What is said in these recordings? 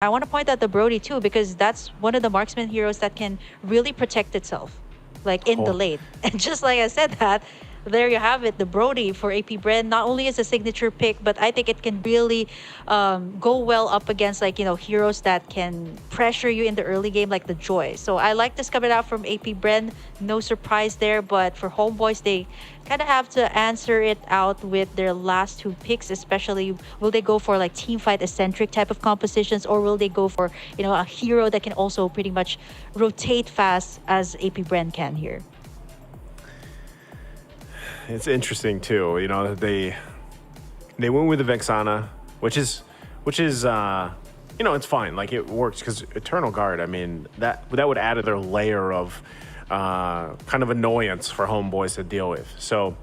I want to point out the Brody too, because that's one of the marksman heroes that can really protect itself, like in the Oh, lane. And just like I said that, there you have it, the Brody for AP Bren. Not only is a signature pick, but I think it can really go well up against like, heroes that can pressure you in the early game, like the Joy. So I like this coming out from AP Bren. No surprise there, but for Homeboys, they kind of have to answer it out with their last two picks, especially will they go for like team fight eccentric type of compositions, or will they go for, a hero that can also pretty much rotate fast as AP Bren can here? it's interesting too. They went with the Vexana, which is it's fine. Like it works because Eternal Guard. I mean that would add another layer of kind of annoyance for Homeboys to deal with. So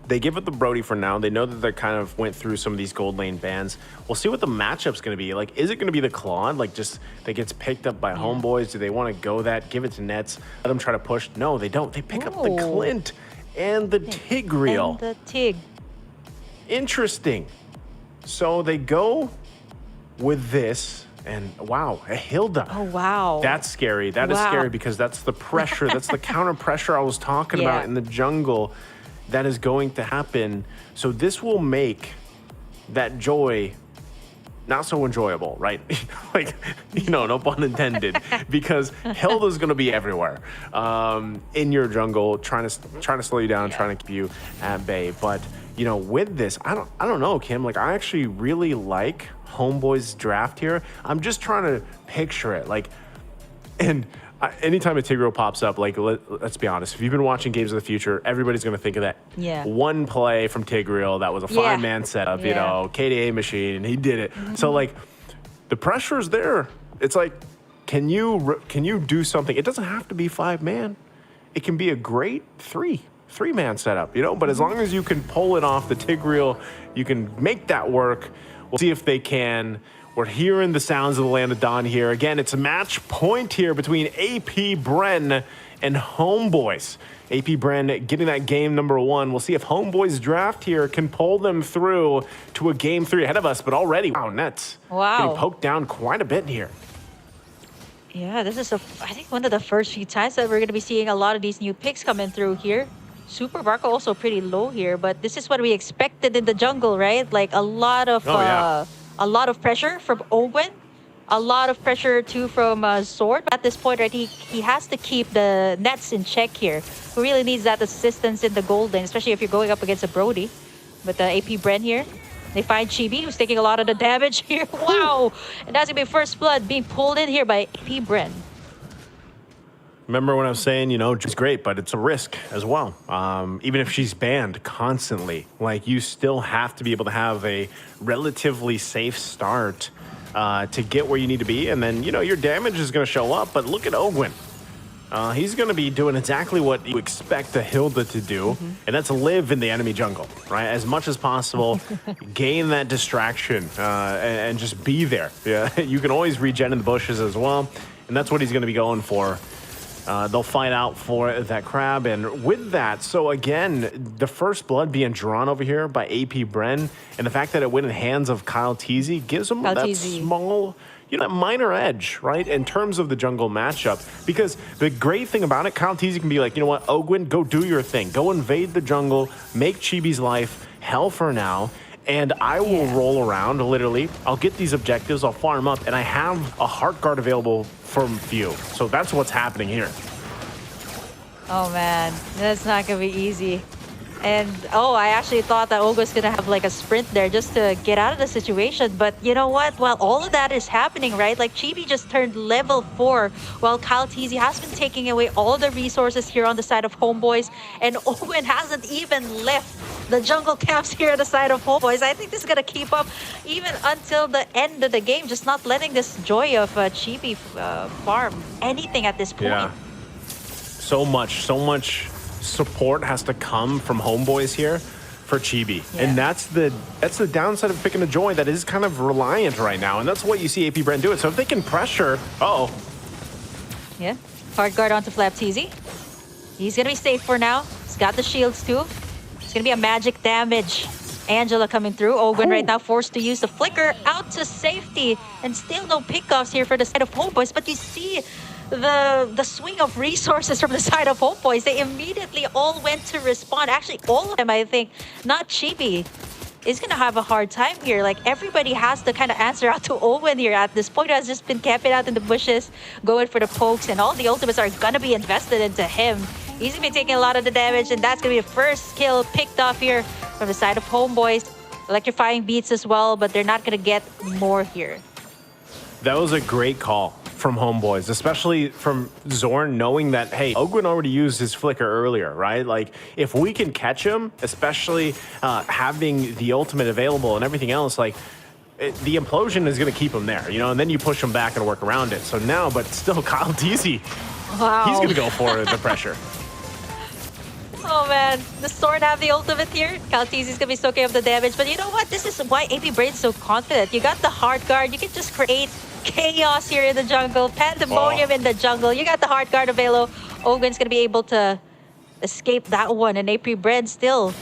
they give it the Brody for now. They know that they kind of went through some of these gold lane bans. We'll see what the matchup's going to be. Like, is it going to be the Claude? Like, just that gets picked up by Homeboys? Do they want to go that? Give it to Nets? Let them try to push? No, they don't. They pick up the Oh, Clint and the Tigreal. and the Tig. Interesting. So they go with this, and wow, a Hilda. Oh, wow. That's scary. That is Wow. scary because that's the pressure. That's the counter pressure I was talking Yeah. about in the jungle that is going to happen. So this will make that Joy not so enjoyable, right? Like, no pun intended, because Hilda's going to be everywhere in your jungle, trying to slow you down, trying to keep you at bay. But with this, I don't know, Kim. Like, I actually really like Homeboy's draft here. I'm just trying to picture it, like, and. Anytime a Tigreal pops up, like let's be honest, if you've been watching Games of the Future, everybody's going to think of that one play from Tigreal that was a five-man setup, KDA machine, and he did it. So like, the pressure is there. It's like, can you do something? It doesn't have to be 5-man. It can be a great three-man setup, But as long as you can pull it off the Tigreal, you can make that work. We'll see if they can. We're hearing the sounds of the Land of Dawn here. Again, it's a match point here between AP Bren and Homeboys. AP Bren getting that game number 1. We'll see if Homeboys draft here can pull them through to a game 3 ahead of us. But already, wow, Nets getting poked down quite a bit here. Yeah, this is, I think, one of the first few times that we're going to be seeing a lot of these new picks coming through here. Super Barco also pretty low here, but this is what we expected in the jungle, right? Like a lot of pressure from Owen, a lot of pressure too from Sword. At this point, right, he has to keep the Nets in check here. He really needs that assistance in the gold lane, especially if you're going up against a Brody. But the AP Bren here, they find Chibi, who's taking a lot of the damage here. Wow! And that's going to be first blood being pulled in here by AP Bren. Remember when I was saying, she's great, but it's a risk as well. Even if she's banned constantly, like you still have to be able to have a relatively safe start to get where you need to be. And then, your damage is going to show up. But look at Ogwyn. He's going to be doing exactly what you expect a Hilda to do, and that's live in the enemy jungle, right? As much as possible, gain that distraction and just be there. Yeah, you can always regen in the bushes as well, and that's what he's going to be going for. They'll fight out for that crab, and with that, so again, the first blood being drawn over here by AP Bren, and the fact that it went in the hands of Kyle Teasy gives him that small, that minor edge, right, in terms of the jungle matchup. Because the great thing about it, Kyle Teasy can be like, you know what, Ogwyn, go do your thing. Go invade the jungle, make Chibi's life hell for now, and I will roll around, literally. I'll get these objectives, I'll farm up, and I have a Heart Guard available from few. So that's what's happening here. Oh man, that's not gonna be easy. And I actually thought that Olga's gonna have like a sprint there just to get out of the situation. But you know what? While all of that is happening, right? Like Chibi just turned level 4 while Kyle Teasy has been taking away all the resources here on the side of Homeboys. And Owen hasn't even left the jungle camps here on the side of Homeboys. I think this is gonna keep up even until the end of the game, just not letting this Joy of Chibi farm anything at this point. Yeah. So much support has to come from Homeboys here for Chibi. And that's the downside of picking a Joy that is kind of reliant right now. And that's what you see AP Bren do it. So if they can pressure, Yeah, Hard Guard onto Flap Teasy. He's gonna be safe for now. He's got the shields too. It's gonna be a magic damage Angela coming through. Owen right Oh. now forced to use the flicker out to safety. And still no pickoffs here for the side of Homeboys. But you see the swing of resources from the side of Homeboys. They immediately all went to respond. Actually, all of them, I think. Not Chibi is going to have a hard time here. Like, everybody has to kind of answer out to Owen here at this point. Has just been camping out in the bushes, going for the pokes, and all the ultimates are going to be invested into him. He's going to be taking a lot of the damage, and that's going to be the first kill picked off here from the side of Homeboys. Electrifying beats as well, but they're not going to get more here. That was a great call from Homeboys, especially from Zorn, knowing that, hey, Ogwin already used his flicker earlier, right? Like, if we can catch him, especially having the ultimate available and everything else, like, the implosion is going to keep him there, you know, and then you push him back and work around it. So now, but still, Kyle Teasy, Wow. he's going to go for the pressure. Oh man, the Sword have the ultimate here. Kaltizi's gonna be soaking up the damage, but you know what? This is why AP BREN's so confident. You got the hard guard, you can just create chaos here in the jungle, pandemonium in the jungle. You got the hard guard available. Ogun's gonna be able to escape that one, and AP BREN still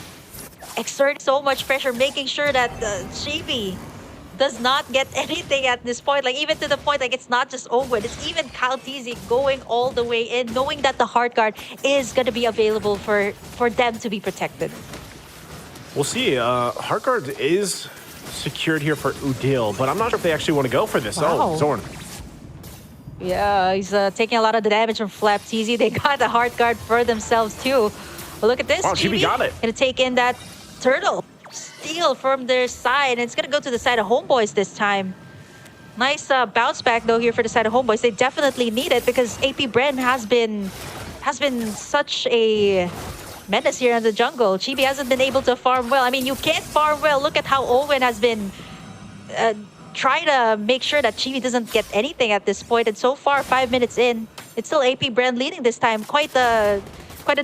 exert so much pressure, making sure that Chibi does not get anything at this point. Like, even to the point, like, it's not just Ogun, it's even Kaltizi going all the way in, knowing that the hard guard is going to be available for them to be protected. We'll see. Hard guard is secured here for Udil, but I'm not sure if they actually want to go for this. Wow. Oh, Zorn. Yeah, he's taking a lot of the damage from Flapteezy. They got the hard guard for themselves too. But look at this. Oh, Chibi got it. Gonna take in that turtle. Steal from their side, and it's gonna go to the side of Homeboys this time. Nice bounce back though here for the side of Homeboys. They definitely need it because AP BREN has been such a menace here in the jungle. Chibi hasn't been able to farm well. I mean, you can't farm well. Look at how Owen has been trying to make sure that Chibi doesn't get anything at this point. And so far, 5 minutes in, it's still AP BREN leading this time. Quite a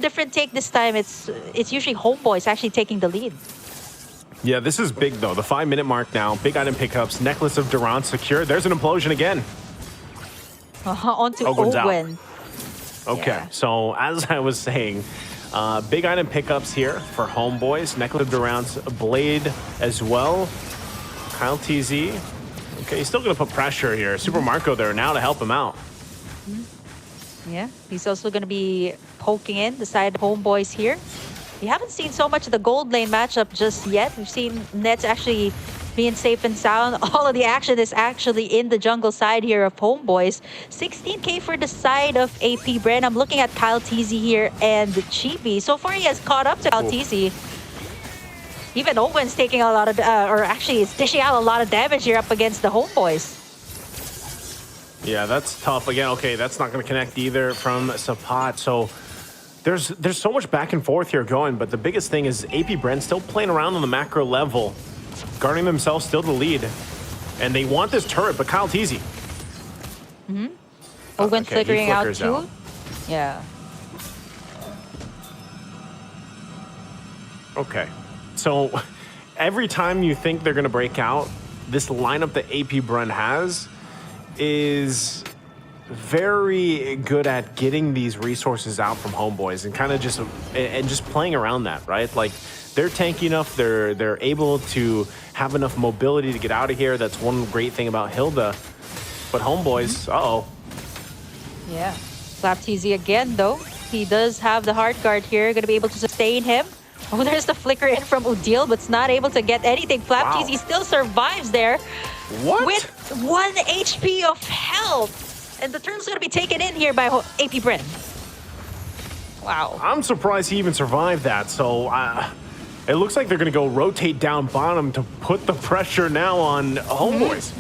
different take this time. It's usually Homeboys actually taking the lead. Yeah, this is big, though. The 5-minute mark now. Big item pickups. Necklace of Durant secured. There's an implosion again. Onto Owen's out. Owen. Okay, Yeah. so as I was saying, big item pickups here for Homeboys. Necklace of Durant's Blade as well. Kyle TZ. Okay, he's still going to put pressure here. Super Marco there now to help him out. Yeah, he's also going to be poking in the side of Homeboys here. We haven't seen so much of the gold lane matchup just yet. We've seen Nets actually being safe and sound. All of the action is actually in the jungle side here of Homeboys. 16K for the side of AP BREN. I'm looking at Kyle TZ here and Chibi. So far, he has caught up to Kyle TZ. Even Owen's taking a lot of, or actually is dishing out a lot of damage here up against the Homeboys. Yeah, that's tough. Again, okay, that's not going to connect either from Sapat. So there's so much back and forth here going, but the biggest thing is AP BREN still playing around on the macro level, guarding themselves still to lead. And they want this turret, but Kyle TZ. Owen okay, flickering out flickers too. out. Yeah. Okay, so every time you think they're going to break out, this lineup that AP BREN has is very good at getting these resources out from Homeboys and kind of just playing around that, right? Like, they're tanky enough, they're able to have enough mobility to get out of here. That's one great thing about Hilda. But Homeboys, uh-oh. Yeah. Flapteezy again, though. He does have the hard guard here. Going to be able to sustain him. Oh, there's the flicker in from Udil, but it's not able to get anything. Flapteezy still survives there. What? With 1 HP of health. And the turn's going to be taken in here by AP BREN. Wow. I'm surprised he even survived that. So it looks like they're going to go rotate down bottom to put the pressure now on Homeboys.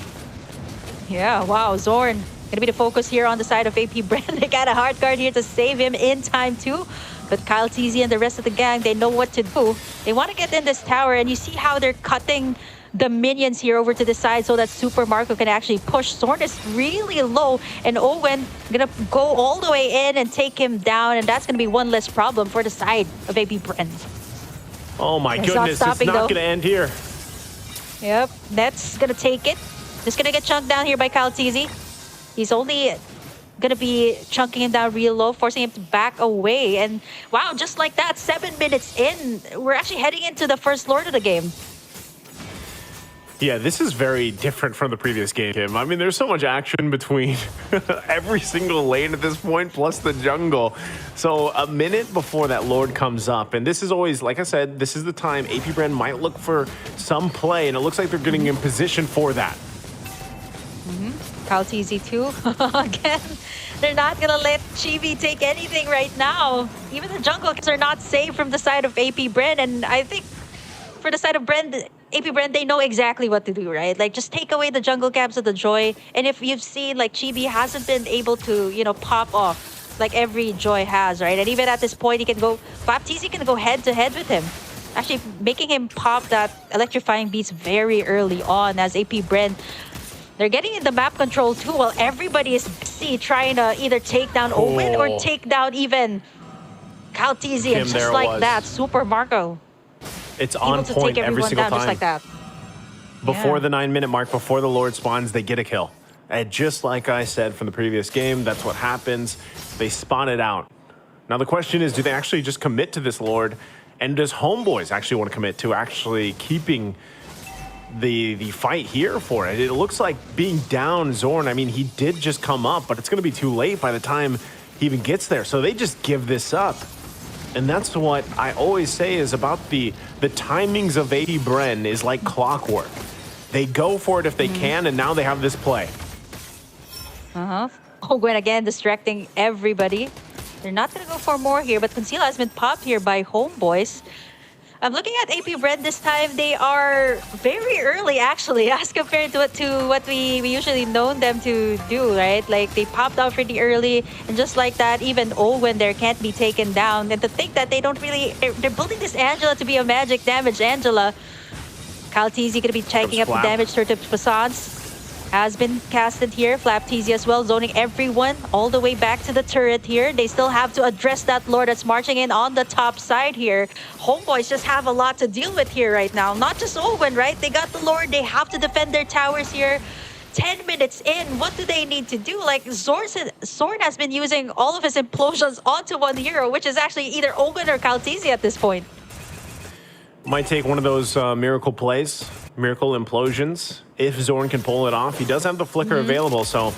Yeah, wow. Zorn going to be the focus here on the side of AP BREN. They got a hard guard here to save him in time too. But Kyle TZ and the rest of the gang, they know what to do. They want to get in this tower, and you see how they're cutting the minions here over to the side so that Super Marco can actually push. Zorn is really low, and Owen gonna go all the way in and take him down, and that's gonna be one less problem for the side of AP BREN. Oh my It's goodness, not it's stopping, not though. going to end here. Yep, Net's gonna take it. Just gonna get chunked down here by Kyle TZ. He's only gonna be chunking him down real low, forcing him to back away. And wow, just like that, 7 minutes in, we're actually heading into the first Lord of the game. Yeah, this is very different from the previous game, Kim. I mean, there's so much action between every single lane at this point, plus the jungle. So a minute before that Lord comes up, and this is always, like I said, this is the time AP BREN might look for some play, and it looks like they're getting in position for that. Kaltizi too. Again, they're not gonna let Chibi take anything right now. Even the jungle camps are not safe from the side of AP BREN, and I think for the side of AP BREN, they know exactly what to do, right? Like, just take away the jungle camps of the Joy, and if you've seen, like, Chibi hasn't been able to, you know, pop off like every Joy has, right? And even at this point, he can go, Baptiste can go head-to-head with him. Actually, making him pop that electrifying beats very early on as AP BREN. They're getting in the map control too, while everybody is busy trying to either take down Owen or take down even Kaltizi. And just like that, Super Marco. It's on point every single time. Just like that. Before the 9-minute mark, before the Lord spawns, they get a kill. And just like I said from the previous game, that's what happens. They spawn it out. Now the question is, do they actually just commit to this Lord? And does Homeboys actually want to commit to actually keeping the fight here for it? It looks like being down Zorn, I mean, he did just come up, but it's going to be too late by the time he even gets there. So they just give this up. And that's what I always say is about the timings of AP BREN is like clockwork. They go for it if they can, and now they have this play. Gwen again distracting everybody. They're not going to go for more here, but Conceal has been popped here by Homeboys. I'm looking at AP BREN this time. They are very early, actually, as compared to what we usually known them to do, right? Like, they popped out pretty early, and just like that, even Owen there can't be taken down. And to think that they don't really... They're building this Angela to be a magic damage Angela. Kaltizi going to be checking up the damage certifications. Has been casted here. Flapteezy as well, zoning everyone all the way back to the turret here. They still have to address that Lord that's marching in on the top side here. Homeboys just have a lot to deal with here right now. Not just Owen, right? They got the Lord. They have to defend their towers here. 10 minutes in, what do they need to do? Like, Zorn has been using all of his implosions onto one hero, which is actually either Owen or Kaltizi at this point. Might take one of those miracle plays, miracle implosions, if Zorn can pull it off. He does have the flicker available, so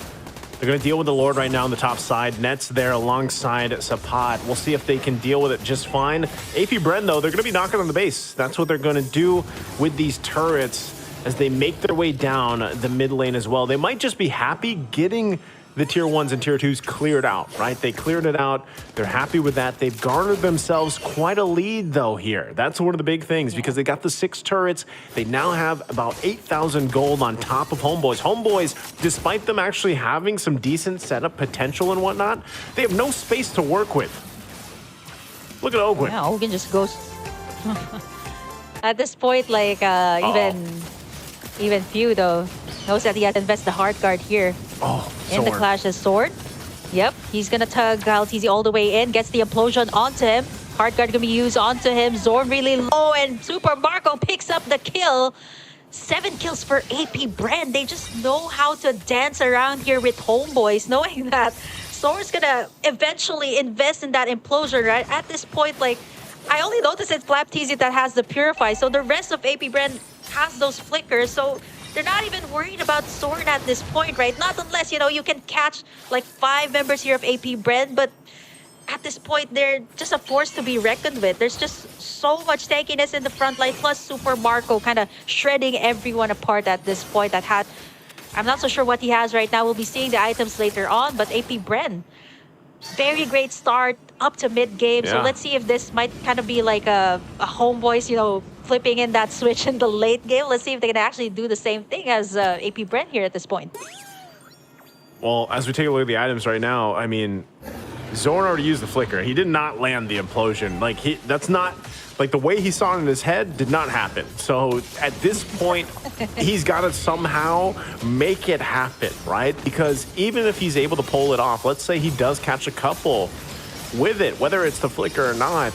they're going to deal with the Lord right now on the top side. Net's there alongside Sapat. We'll see if they can deal with it just fine. AP BREN, though, they're going to be knocking on the base. That's what they're going to do with these turrets as they make their way down the mid lane as well. They might just be happy getting the tier 1s and tier 2s cleared out, right? They cleared it out. They're happy with that. They've garnered themselves quite a lead, though, here. That's one of the big things because they got the 6 turrets. They now have about 8,000 gold on top of Homeboys. Homeboys, despite them actually having some decent setup potential and whatnot, they have no space to work with. Look at Ogwen. Yeah, Ogwen just goes... At this point, like, even Few, though, knows that he has to invest the hard guard here. In the clash as Sword. Yep, he's gonna tug Kaltizi all the way in, gets the implosion onto him. Hard guard gonna be used onto him. Zorn really low, and Super Marco picks up the kill. 7 kills for AP BREN. They just know how to dance around here with Homeboys, knowing that Zorn's gonna eventually invest in that implosion, right? At this point, like, I only noticed it's Flapteezy that has the Purify, so the rest of AP BREN has those flickers, so they're not even worried about Zorn at this point, right? Not unless, you know, you can catch like 5 members here of AP BREN, but at this point, they're just a force to be reckoned with. There's just so much tankiness in the front line, plus Super Marco kind of shredding everyone apart at this point. I'm not so sure what he has right now. We'll be seeing the items later on, but AP BREN, very great start up to mid-game. So let's see if this might kind of be like a Homeboys, you know, flipping in that switch in the late game. Let's see if they can actually do the same thing as AP BREN here at this point. Well, as we take a look at the items right now, I mean, Zorn already used the flicker. He did not land the implosion. Like, that's not, like, the way he saw it in his head did not happen. So at this point, he's got to somehow make it happen, right? Because even if he's able to pull it off, let's say he does catch a couple with it, whether it's the flicker or not,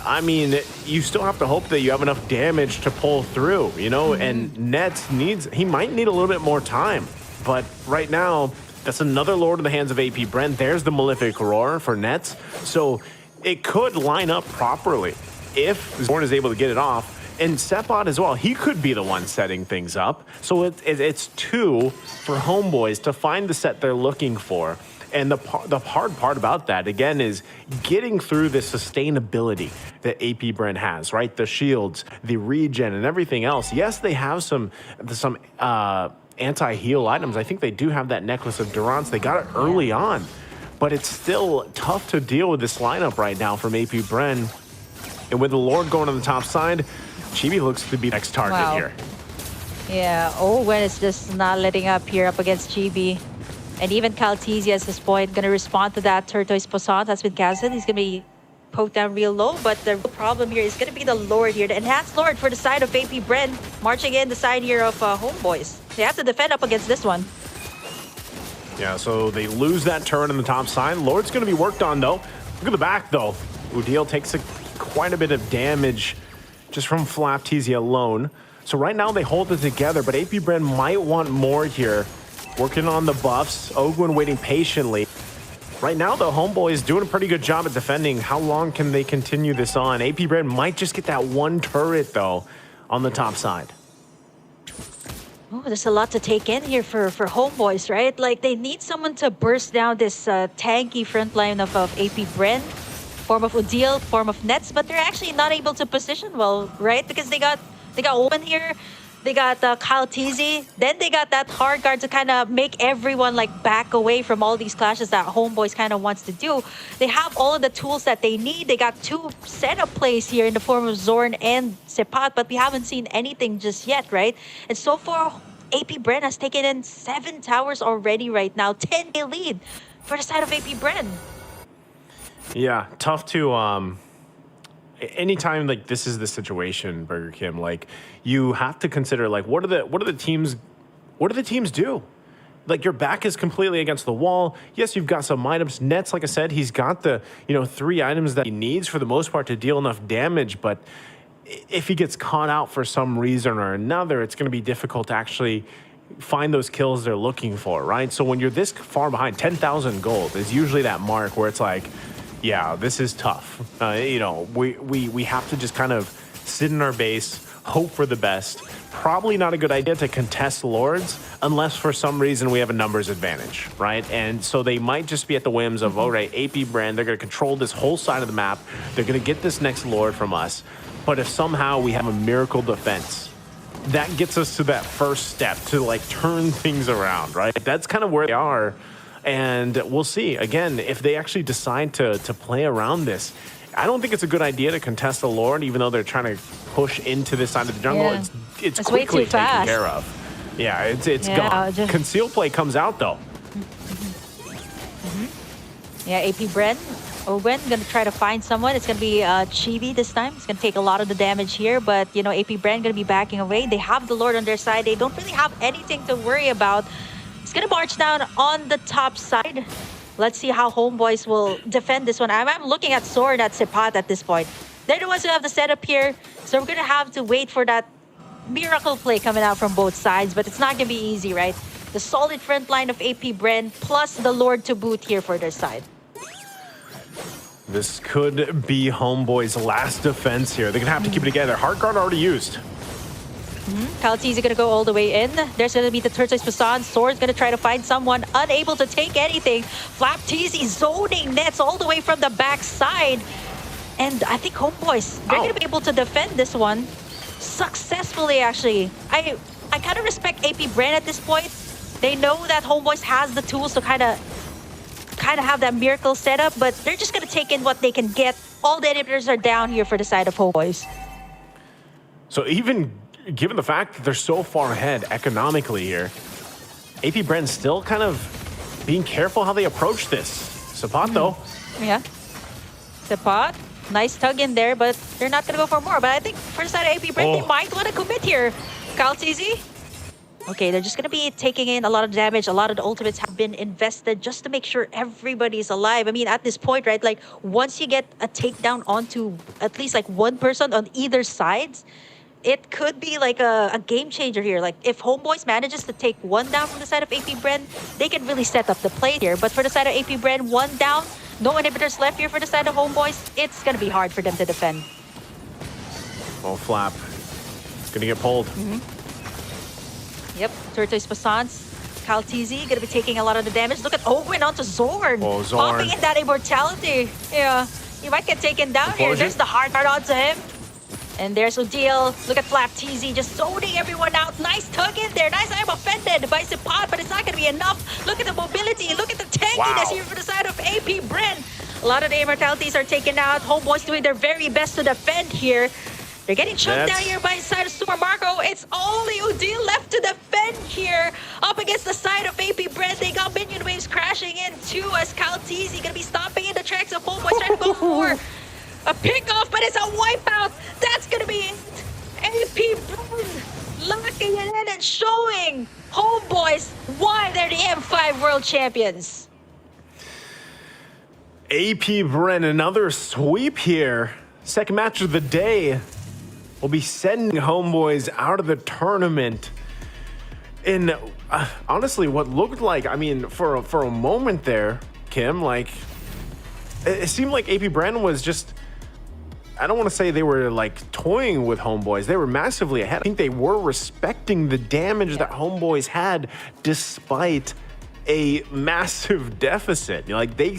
I mean, you still have to hope that you have enough damage to pull through, you know? And Nets he might need a little bit more time. But right now, that's another Lord in the hands of AP BREN. There's the Malefic Roar for Nets. So it could line up properly if Zorn is able to get it off. And Sepot as well, he could be the one setting things up. So it's two for Homeboys to find the set they're looking for. And the hard part about that, again, is getting through the sustainability that AP BREN has, right? The shields, the regen, and everything else. Yes, they have some anti-heal items. I think they do have that Necklace of Durance. They got it early on. But it's still tough to deal with this lineup right now from AP BREN. And with the Lord going on the top side, Chibi looks to be next target here. Yeah, Owen is just not letting up here up against Chibi. And even Caltesi at this point going to respond to that Tortoise Poisson that's been casted. He's going to be poked down real low, but the real problem here is going to be the Lord here. The Enhanced Lord for the side of AP BREN, marching in the side here of Homeboys. They have to defend up against this one. Yeah, so they lose that turret on the top side. Lord's going to be worked on, though. Look at the back, though. Udiel takes quite a bit of damage just from Flap Teasy alone. So right now they hold it together, but AP BREN might want more here. Working on the buffs. Ogwin waiting patiently. Right now, the Homeboy is doing a pretty good job at defending. How long can they continue this on? AP BREN might just get that one turret, though, on the top side. Oh, there's a lot to take in here for Homeboys, right? Like, they need someone to burst down this tanky front line of AP BREN. Form of Udiel, form of Nets, but they're actually not able to position well, right? Because they got Owen here. They got Kyle Teasy. Then they got that hard guard to kind of make everyone like back away from all these clashes that Homeboys kind of wants to do. They have all of the tools that they need. They got two setup plays here in the form of Zorn and Sepat, but we haven't seen anything just yet, right? And so far, AP BREN has taken in 7 towers already right now. 10K lead for the side of AP BREN. Yeah, tough to anytime like this is the situation, Burger Kim, like you have to consider like what do the teams do? Like your back is completely against the wall. Yes, you've got some items. Nets, like I said, he's got the 3 items that he needs for the most part to deal enough damage, but if he gets caught out for some reason or another, it's going to be difficult to actually find those kills they're looking for, right? So when you're this far behind, 10,000 gold is usually that mark where it's like, yeah, this is tough. We have to just kind of sit in our base, hope for the best. Probably not a good idea to contest Lords unless for some reason we have a numbers advantage, right? And so they might just be at the whims of, all right, AP BREN, they're going to control this whole side of the map. They're going to get this next Lord from us. But if somehow we have a miracle defense, that gets us to that first step to like turn things around, right? That's kind of where they are. And we'll see, again, if they actually decide to play around this. I don't think it's a good idea to contest the Lord, even though they're trying to push into this side of the jungle. Yeah. It's way quickly too taken fast. care of. Yeah, it's gone. Conceal play comes out, though. Yeah, AP BREN. Owen gonna try to find someone. It's gonna be Chibi this time. It's gonna take a lot of the damage here, but AP BREN gonna be backing away. They have the Lord on their side. They don't really have anything to worry about. It's gonna march down on the top side. Let's see how Homeboys will defend this one. I'm looking at Sword at Sepat at this point. They're the ones who have the setup here, so we're gonna have to wait for that miracle play coming out from both sides, but it's not gonna be easy, right? The solid front line of AP BREN plus the Lord to boot here for their side. This could be Homeboy's last defense here. They're gonna have to keep it together. Heart guard already used. Caltesi is going to go all the way in. There's going to be the Tortoise Poisson. Sword's going to try to find someone. Unable to take anything. Flap Teasy zoning Nets all the way from the backside. And I think Homeboys, they're going to be able to defend this one successfully, actually. I kind of respect AP BREN at this point. They know that Homeboys has the tools to kind of have that miracle setup, but they're just going to take in what they can get. All the inhibitors are down here for the side of Homeboys. So even given the fact that they're so far ahead economically here, AP BREN's still kind of being careful how they approach this. Sepat, though. Yeah. Sepat, nice tug in there, but they're not going to go for more. But I think for the side of AP BREN, they might want to commit here. Caltesi. Okay, they're just going to be taking in a lot of damage. A lot of the ultimates have been invested just to make sure everybody's alive. I mean, at this point, right, like once you get a takedown onto at least like one person on either sides, it could be like a game changer here. Like if Homeboys manages to take one down from the side of AP BREN, they can really set up the play here. But for the side of AP BREN, one down, no inhibitors left here for the side of Homeboys, it's going to be hard for them to defend. Well, Flap Gonna get pulled. Yep, Tortoise Passants. Kaltizi gonna be taking a lot of the damage. Look at Owen onto Zorn. Oh, Zorn. Popping in that immortality. Yeah, he might get taken down here. Implosion. There's the hard part onto him. And there's Odile. Look at Flap TZ just zoning everyone out. Nice tug in there. Nice, I'm offended by Sipod, but it's not gonna be enough. Look at the mobility. Look at the tankiness Wow. here from the side of AP BREN. A lot of the immortalities are taken out. Homeboys doing their very best to defend here. They're getting chunked down here by the side of Super Marco. It's only Odile left to defend here. Up against the side of AP BREN. They got minion waves crashing in too as Kaltizi gonna be stomping in the tracks of Homeboys trying to go for a pick-off, but it's a wipeout. That's gonna be it. AP BREN locking it in and showing Homeboys why they're the M5 World Champions. AP BREN, another sweep here. Second match of the day. Will be sending Homeboys out of the tournament in honestly what looked like, I mean, for a moment there, Kim, like it seemed like AP BREN was just, I don't want to say they were like toying with Homeboys. They were massively ahead. I think they were respecting the damage that Homeboys had despite a massive deficit. Like they